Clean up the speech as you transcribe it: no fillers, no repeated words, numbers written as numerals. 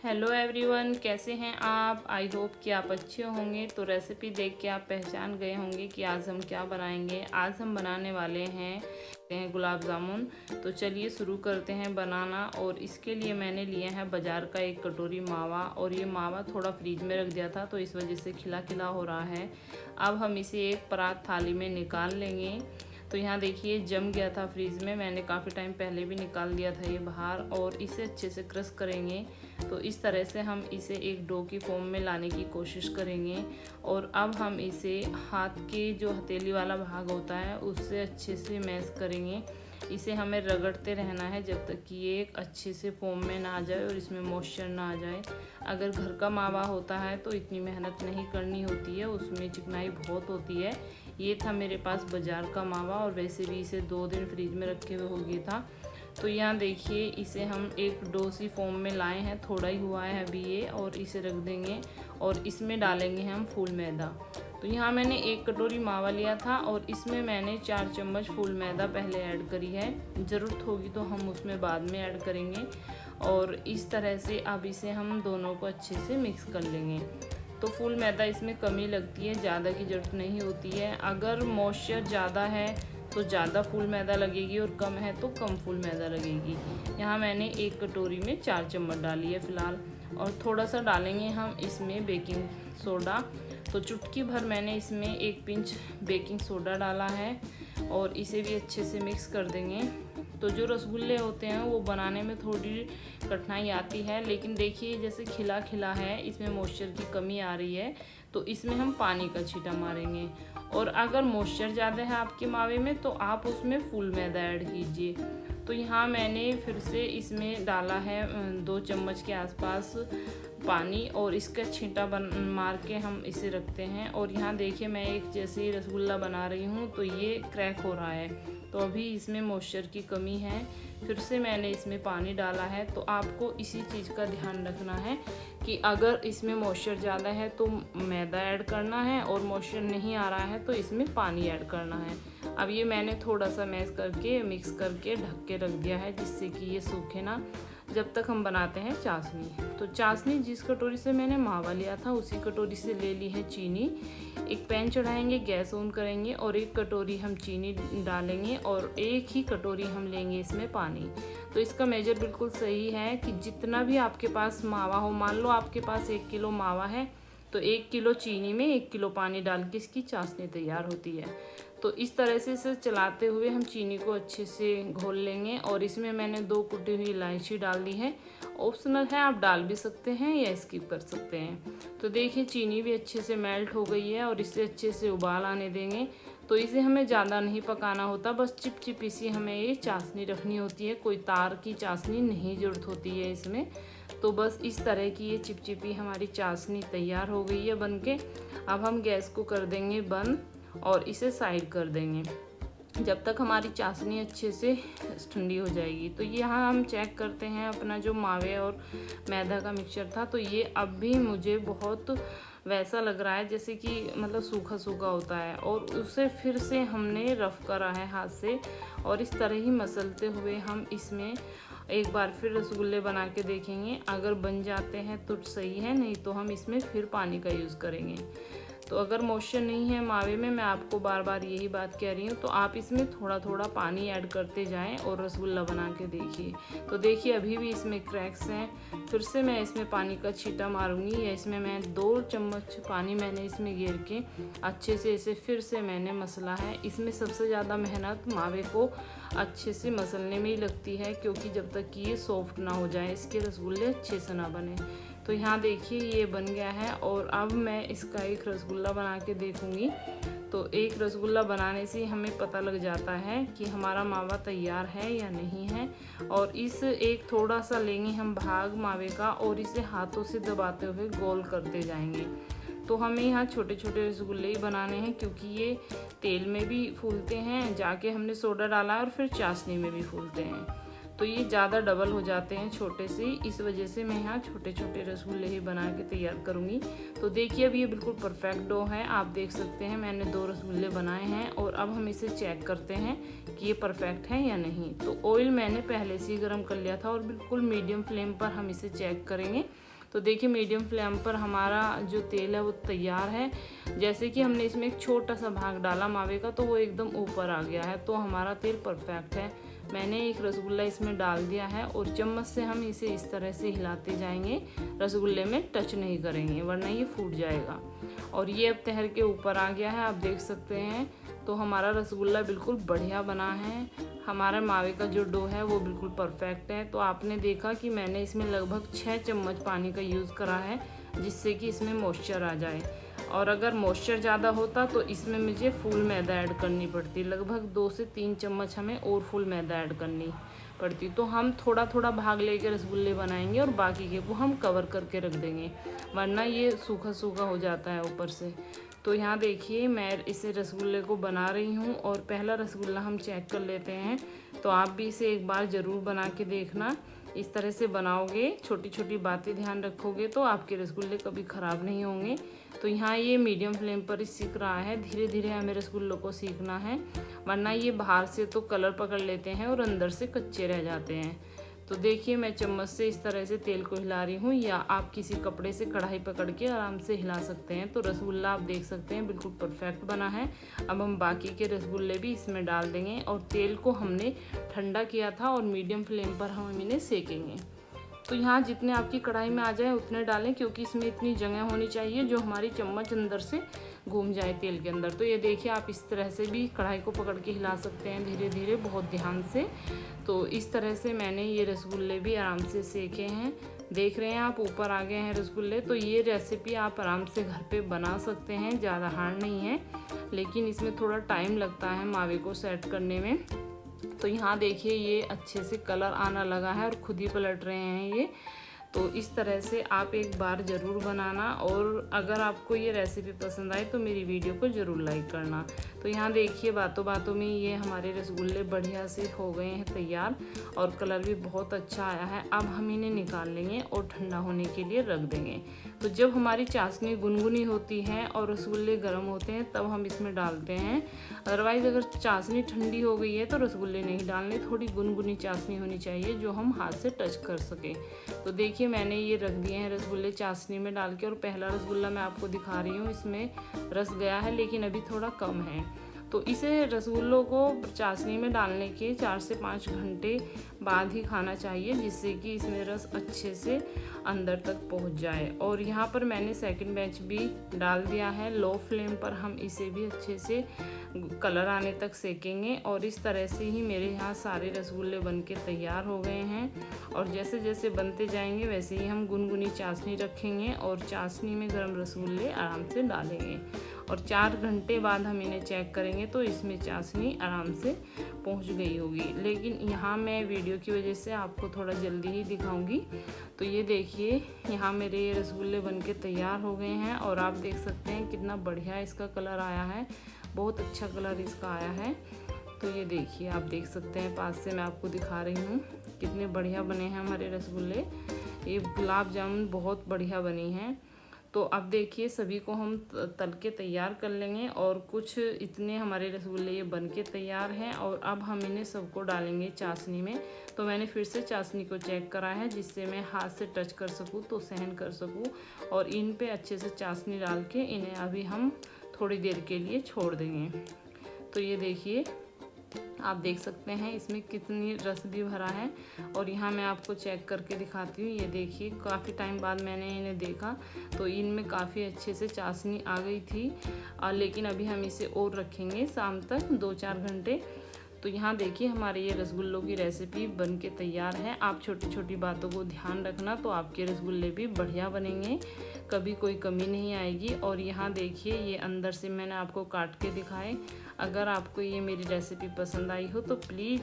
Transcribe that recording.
Hello everyone, कैसे हैं आप। आई होप कि आप अच्छे होंगे। तो रेसिपी देख के आप पहचान गए होंगे कि आज हम क्या बनाएंगे। आज हम बनाने वाले हैं गुलाब जामुन। तो चलिए शुरू करते हैं बनाना। और इसके लिए मैंने लिया है बाज़ार का 1 कटोरी मावा। और ये मावा थोड़ा फ्रीज में रख दिया था तो इस वजह से खिला खिला हो रहा है। अब हम इसे एक परात थाली में निकाल लेंगे। तो यहाँ देखिए जम गया था फ्रीज में, मैंने काफ़ी टाइम पहले भी निकाल दिया था ये बाहर। और इसे अच्छे से क्रश करेंगे। तो इस तरह से हम इसे एक डो की फॉर्म में लाने की कोशिश करेंगे। और अब हम इसे हाथ के जो हथेली वाला भाग होता है उससे अच्छे से मैश करेंगे। इसे हमें रगड़ते रहना है जब तक कि ये एक अच्छे से फॉर्म में ना आ जाए और इसमें मॉइस्चर ना आ जाए। अगर घर का मावा होता है तो इतनी मेहनत नहीं करनी होती है, उसमें चिकनाई बहुत होती है। ये था मेरे पास बाज़ार का मावा और वैसे भी इसे 2 दिन फ्रीज में रखे हुए हो गया था। तो यहाँ देखिए इसे हम एक डोसी फॉर्म में लाए हैं, थोड़ा ही हुआ है अभी ये। और इसे रख देंगे और इसमें डालेंगे हम फूल मैदा। तो यहाँ मैंने 1 कटोरी मावा लिया था और इसमें मैंने 4 चम्मच फूल मैदा पहले ऐड करी है। ज़रूरत होगी तो हम उसमें बाद में ऐड करेंगे। और इस तरह से अब इसे हम दोनों को अच्छे से मिक्स कर लेंगे। तो फूल मैदा इसमें कमी लगती है, ज़्यादा की ज़रूरत नहीं होती है। अगर मॉइस्चर ज़्यादा है तो ज़्यादा फूल मैदा लगेगी और कम है तो कम फूल मैदा लगेगी। यहाँ मैंने 1 कटोरी में 4 चम्मच डाली है फ़िलहाल। और थोड़ा सा डालेंगे हम इसमें बेकिंग सोडा। तो चुटकी भर मैंने इसमें 1 पिंच बेकिंग सोडा डाला है और इसे भी अच्छे से मिक्स कर देंगे। तो जो रसगुल्ले होते हैं वो बनाने में थोड़ी कठिनाई आती है, लेकिन देखिए जैसे खिला खिला है, इसमें मॉइस्चर की कमी आ रही है तो इसमें हम पानी का छींटा मारेंगे। और अगर मॉइस्चर ज़्यादा है आपके मावे में तो आप उसमें फूल मैदा ऐड कीजिए। तो यहाँ मैंने फिर से इसमें डाला है 2 चम्मच के आसपास पानी और इसका छींटा मार के हम इसे रखते हैं। और यहाँ देखिए मैं एक जैसे रसगुल्ला बना रही हूँ तो ये क्रैक हो रहा है, तो अभी इसमें मॉइस्चर की कमी है। फिर से मैंने इसमें पानी डाला है। तो आपको इसी चीज़ का ध्यान रखना है कि अगर इसमें मॉइस्चर ज़्यादा है तो मैदा ऐड करना है और मॉइस्चर नहीं आ रहा है तो इसमें पानी ऐड करना है। अब ये मैंने थोड़ा सा मैश करके मिक्स करके ढक के रख दिया है जिससे कि ये सूखे ना, जब तक हम बनाते हैं चाशनी। तो चाशनी जिस कटोरी से मैंने मावा लिया था उसी कटोरी से ले ली है चीनी। एक पैन चढ़ाएंगे, गैस ऑन करेंगे और 1 कटोरी हम चीनी डालेंगे और 1 ही कटोरी हम लेंगे इसमें पानी। तो इसका मेजर बिल्कुल सही है कि जितना भी आपके पास मावा हो, मान लो आपके पास 1 किलो मावा है तो 1 किलो चीनी में 1 किलो पानी डाल के इसकी चाशनी तैयार होती है। तो इस तरह से इसे चलाते हुए हम चीनी को अच्छे से घोल लेंगे। और इसमें मैंने 2 कुटी हुई इलायची डाल दी है। ऑप्शनल है, आप डाल भी सकते हैं या स्किप कर सकते हैं। तो देखिए चीनी भी अच्छे से मेल्ट हो गई है और इसे अच्छे से उबाल आने देंगे। तो इसे हमें ज़्यादा नहीं पकाना होता, बस चिपचिपी सी हमें ये चाशनी रखनी होती है। कोई तार की चाशनी नहीं ज़रूरत होती है इसमें। तो बस इस तरह की ये चिपचिपी हमारी चाशनी तैयार हो गई है बनके। अब हम गैस को कर देंगे बंद और इसे साइड कर देंगे जब तक हमारी चाशनी अच्छे से ठंडी हो जाएगी। तो यहाँ हम चेक करते हैं अपना जो मावे और मैदा का मिक्सचर था, तो ये अब भी मुझे बहुत वैसा लग रहा है जैसे कि मतलब सूखा सूखा होता है। और उसे फिर से हमने रफ़ करा है हाथ से और इस तरह ही मसलते हुए हम इसमें एक बार फिर रसगुल्ले बना के देखेंगे। अगर बन जाते हैं तो सही है, नहीं तो हम इसमें फिर पानी का यूज़ करेंगे। तो अगर मॉइस्चर नहीं है मावे में, मैं आपको बार बार यही बात कह रही हूँ, तो आप इसमें थोड़ा थोड़ा पानी ऐड करते जाएं और रसगुल्ला बना के देखिए। तो देखिए अभी भी इसमें क्रैक्स हैं। फिर से मैं इसमें पानी का छींटा मारूंगी या इसमें मैं 2 चम्मच पानी मैंने इसमें गिर के अच्छे से इसे फिर से मैंने मसला है। इसमें सबसे ज़्यादा मेहनत मावे को अच्छे से मसलने में ही लगती है, क्योंकि जब तक कि ये सॉफ्ट ना हो जाए, इसके रसगुल्ले अच्छे से ना बने। तो यहाँ देखिए ये बन गया है और अब मैं इसका एक रसगुल्ला बना के देखूँगी। तो एक रसगुल्ला बनाने से हमें पता लग जाता है कि हमारा मावा तैयार है या नहीं है। और इस एक थोड़ा सा लेंगे हम भाग मावे का और इसे हाथों से दबाते हुए गोल करते जाएंगे। तो हमें यहाँ छोटे छोटे रसगुल्ले ही बनाने हैं, क्योंकि ये तेल में भी फूलते हैं, जाके हमने सोडा डाला और फिर चाशनी में भी फूलते हैं। तो ये ज़्यादा डबल हो जाते हैं छोटे से, इस वजह से मैं यहाँ छोटे छोटे रसगुल्ले ही बना के तैयार करूँगी। तो देखिए अब ये बिल्कुल परफेक्ट डो है, आप देख सकते हैं मैंने 2 रसगुल्ले बनाए हैं। और अब हम इसे चेक करते हैं कि ये परफेक्ट है या नहीं। तो ऑयल मैंने पहले से ही गर्म कर लिया था और बिल्कुल मीडियम फ्लेम पर हम इसे चेक करेंगे। तो देखिए मीडियम फ्लेम पर हमारा जो तेल है वो तैयार है। जैसे कि हमने इसमें एक छोटा सा भाग डाला मावे का, तो वो एकदम ऊपर आ गया है, तो हमारा तेल परफेक्ट है। मैंने एक रसगुल्ला इसमें डाल दिया है और चम्मच से हम इसे इस तरह से हिलाते जाएंगे, रसगुल्ले में टच नहीं करेंगे वरना ये फूट जाएगा। और ये अब तहर के ऊपर आ गया है, आप देख सकते हैं। तो हमारा रसगुल्ला बिल्कुल बढ़िया बना है। हमारा मावे का जो डो है वो बिल्कुल परफेक्ट है। तो आपने देखा कि मैंने इसमें लगभग 6 चम्मच पानी का यूज़ करा है, जिससे कि इसमें मॉइस्चर आ जाए। और अगर मॉइस्चर ज़्यादा होता तो इसमें मुझे फुल मैदा ऐड करनी पड़ती, लगभग 2 से 3 चम्मच हमें और फुल मैदा ऐड करनी पड़ती। तो हम थोड़ा थोड़ा भाग लेके रसगुल्ले बनाएंगे और बाकी के को हम कवर करके रख देंगे, वरना ये सूखा सूखा हो जाता है ऊपर से। तो यहाँ देखिए मैं इसे रसगुल्ले को बना रही हूँ और पहला रसगुल्ला हम चेक कर लेते हैं। तो आप भी इसे एक बार ज़रूर बना के देखना। इस तरह से बनाओगे, छोटी छोटी बातें ध्यान रखोगे तो आपके रसगुल्ले कभी ख़राब नहीं होंगे। तो यहाँ ये मीडियम फ्लेम पर ही सीख रहा है, धीरे धीरे हमें रसगुल्लों को सीखना है, वरना ये बाहर से तो कलर पकड़ लेते हैं और अंदर से कच्चे रह जाते हैं। तो देखिए मैं चम्मच से इस तरह से तेल को हिला रही हूँ, या आप किसी कपड़े से कढ़ाई पकड़ के आराम से हिला सकते हैं। तो रसगुल्ला आप देख सकते हैं बिल्कुल परफेक्ट बना है। अब हम बाकी के रसगुल्ले भी इसमें डाल देंगे और तेल को हमने ठंडा किया था और मीडियम फ्लेम पर हम इन्हें सेकेंगे। तो यहाँ जितने आपकी कढ़ाई में आ जाए उतने डालें, क्योंकि इसमें इतनी जगह होनी चाहिए जो हमारी चम्मच अंदर से घूम जाए तेल के अंदर। तो ये देखिए आप इस तरह से भी कढ़ाई को पकड़ के हिला सकते हैं धीरे धीरे, बहुत ध्यान से। तो इस तरह से मैंने ये रसगुल्ले भी आराम से सेके हैं, देख रहे हैं आप ऊपर आ गए हैं रसगुल्ले। तो ये रेसिपी आप आराम से घर पे बना सकते हैं, ज़्यादा हार्ड नहीं है, लेकिन इसमें थोड़ा टाइम लगता है मावे को सेट करने में। तो यहाँ देखिए ये अच्छे से कलर आना लगा है और खुद ही पलट रहे हैं ये। तो इस तरह से आप एक बार ज़रूर बनाना, और अगर आपको ये रेसिपी पसंद आए तो मेरी वीडियो को ज़रूर लाइक करना। तो यहाँ देखिए बातों बातों में ये हमारे रसगुल्ले बढ़िया से हो गए हैं तैयार, और कलर भी बहुत अच्छा आया है। अब हम इन्हें निकाल लेंगे और ठंडा होने के लिए रख देंगे। तो जब हमारी चाशनी गुनगुनी होती है और रसगुल्ले गर्म होते हैं तब हम इसमें डालते हैं। अदरवाइज़ अगर चाशनी ठंडी हो गई है तो रसगुल्ले नहीं डालने, थोड़ी गुनगुनी चाशनी होनी चाहिए जो हम हाथ से टच कर सकें। तो देखिए मैंने ये रख दिए हैं रसगुल्ले चाशनी में डाल के, और पहला रसगुल्ला मैं आपको दिखा रही हूँ, इसमें रस गया है लेकिन अभी थोड़ा कम है। तो इसे रसगुल्लों को चाशनी में डालने के 4 से 5 घंटे बाद ही खाना चाहिए, जिससे कि इसमें रस अच्छे से अंदर तक पहुंच जाए। और यहाँ पर मैंने सेकंड बैच भी डाल दिया है, लो फ्लेम पर हम इसे भी अच्छे से कलर आने तक सेकेंगे। और इस तरह से ही मेरे यहाँ सारे रसगुल्ले बनके तैयार हो गए हैं। और जैसे जैसे बनते जाएंगे वैसे ही हम गुनगुनी चाशनी रखेंगे और चाशनी में गर्म रसगुल्ले आराम से डालेंगे। और 4 घंटे बाद हम इन्हें चेक करेंगे तो इसमें चाशनी आराम से पहुंच गई होगी। लेकिन यहाँ मैं वीडियो की वजह से आपको थोड़ा जल्दी ही दिखाऊंगी। तो ये देखिए यहाँ मेरे ये रसगुल्ले बनके तैयार हो गए हैं, और आप देख सकते हैं कितना बढ़िया इसका कलर आया है, बहुत अच्छा कलर इसका आया है। तो ये देखिए आप देख सकते हैं, पास से मैं आपको दिखा रही हूँ कितने बढ़िया बने हैं हमारे रसगुल्ले। ये गुलाब जामुन बहुत बढ़िया बनी हैं। तो अब देखिए सभी को हम तल के तैयार कर लेंगे, और कुछ इतने हमारे रसगुल्ले ये बन के तैयार हैं। और अब हम इन्हें सबको डालेंगे चाशनी में। तो मैंने फिर से चाशनी को चेक करा है, जिससे मैं हाथ से टच कर सकूँ तो सहन कर सकूँ, और इन पे अच्छे से चाशनी डाल के इन्हें अभी हम थोड़ी देर के लिए छोड़ देंगे। तो ये देखिए आप देख सकते हैं इसमें कितनी रस भी भरा है। और यहाँ मैं आपको चेक करके दिखाती हूँ, ये देखिए काफ़ी टाइम बाद मैंने इन्हें देखा तो इनमें काफ़ी अच्छे से चाशनी आ गई थी। लेकिन अभी हम इसे और रखेंगे शाम तक 2-4 घंटे। तो यहाँ देखिए हमारे ये रसगुल्लों की रेसिपी बनके तैयार है। आप छोटी छोटी बातों को ध्यान रखना तो आपके रसगुल्ले भी बढ़िया बनेंगे, कभी कोई कमी नहीं आएगी। और यहाँ देखिए ये अंदर से मैंने आपको काट के दिखाए। अगर आपको ये मेरी रेसिपी पसंद आई हो तो प्लीज़